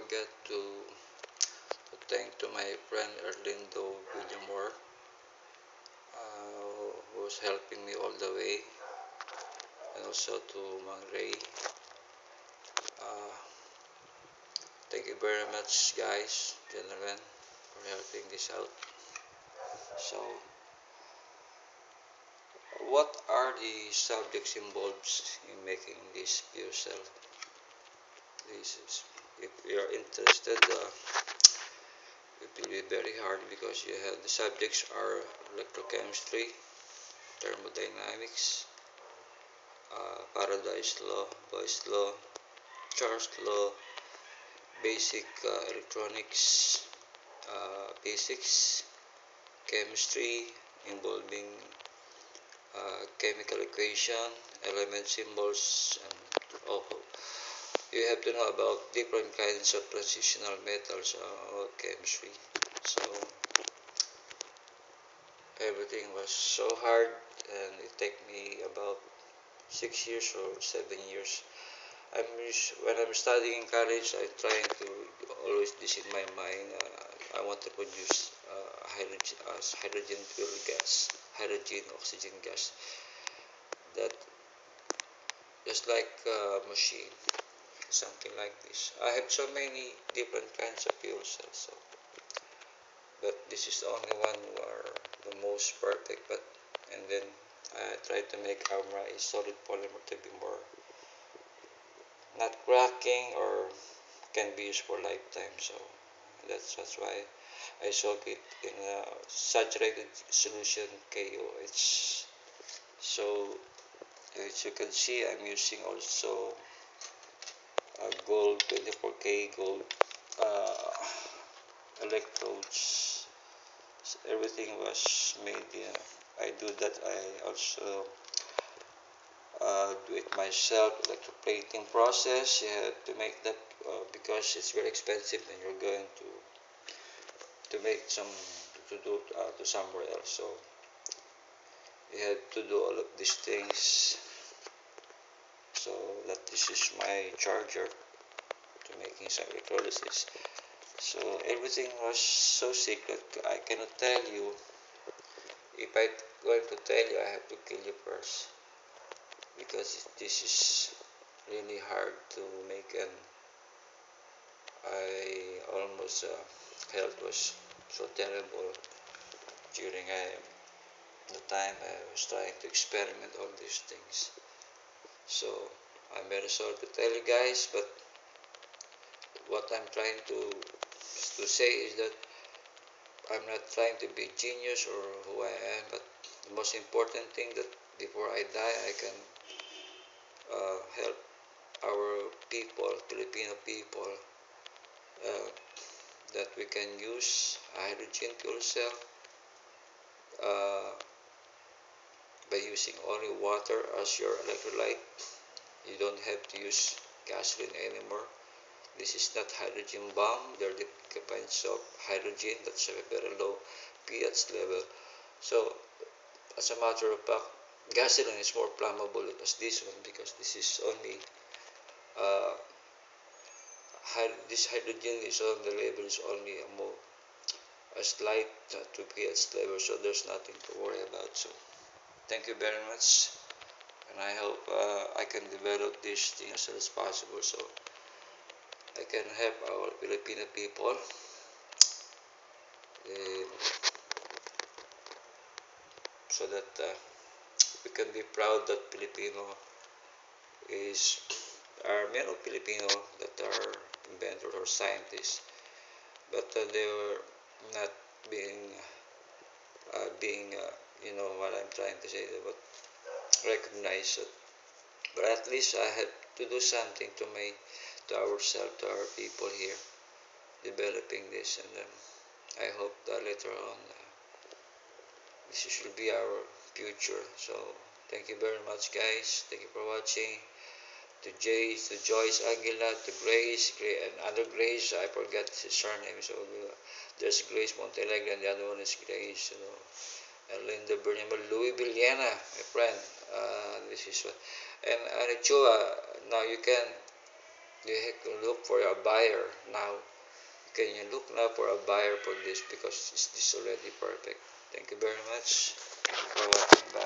forget to thank to my friend Erlindo Villamor, who was helping me all the way, and also to Mang Ray. Uh, Thank you very much, guys, gentlemen, for helping this out. So, what are the subjects involved in making this fuel cell? This is, if you are interested, it will be very hard because you have the subjects are electrochemistry, thermodynamics, Paradise law, Boyle's law, Charles law, basic electronics, physics, chemistry involving chemical equation, element symbols, and oh, you have to know about different kinds of transitional metals or chemistry. So everything was so hard, and it took me about 6 years or 7 years. When I'm studying in college, I try to always this in my mind. I want to produce hydrogen fuel gas, hydrogen oxygen gas. That just like a machine, something like this. I have so many different kinds of fuel cells, so, but this is the only one who are the most perfect. But and then I try to make Amra a solid polymer to be more not cracking or can be used for lifetime. So that's why I soak it in a saturated solution KOH. So as you can see, I'm using also a gold 24K gold electrodes. So everything was made. I do that. I also do it myself. Electroplating process. You have to make that because it's very expensive, and you're going to make some to do to somewhere else. So you have to do all of these things. So that this is my charger to making some electrolysis. So everything was so secret. I cannot tell you. If I'm going to tell you, I have to kill you first because this is really hard to make, and I almost health was so terrible during the time I was trying to experiment all these things. So I'm very sorry to tell you guys, but what I'm trying to say is that I'm not trying to be genius or who I am, but the most important thing that before I die, I can help our people, Filipino people, uh, that we can use hydrogen fuel cell uh, by using only water as your electrolyte. You don't have to use gasoline anymore. This is not hydrogen bomb. There are different kinds of hydrogen that's a very low pH level. So, as a matter of fact, gasoline is more flammable than this one because this is only uh, this hydrogen is on the level is only a slight 2 pH level, so there's nothing to worry about. So, thank you very much, and I hope I can develop this thing as soon as possible so I can help our Filipino people. So that we can be proud that Filipino is are many Filipino that are inventors or scientists, but they were not being you know what I'm trying to say, but recognized. But at least I had to do something to ourselves, to our people here, developing this, and I hope that later on this should be our future. So thank you very much, guys. Thank you for watching. To Jace, to Joyce Aguila, to Grace, and other Grace, I forgot his surname. So there's Grace Montelegre, and the other one is Grace, and Linda Burnham, Louis Villena, my friend. This is what, and Chua. Now you can You have to look for a buyer now. Can you look now for a buyer for this because this is already perfect. Thank you very much for watching. Bye.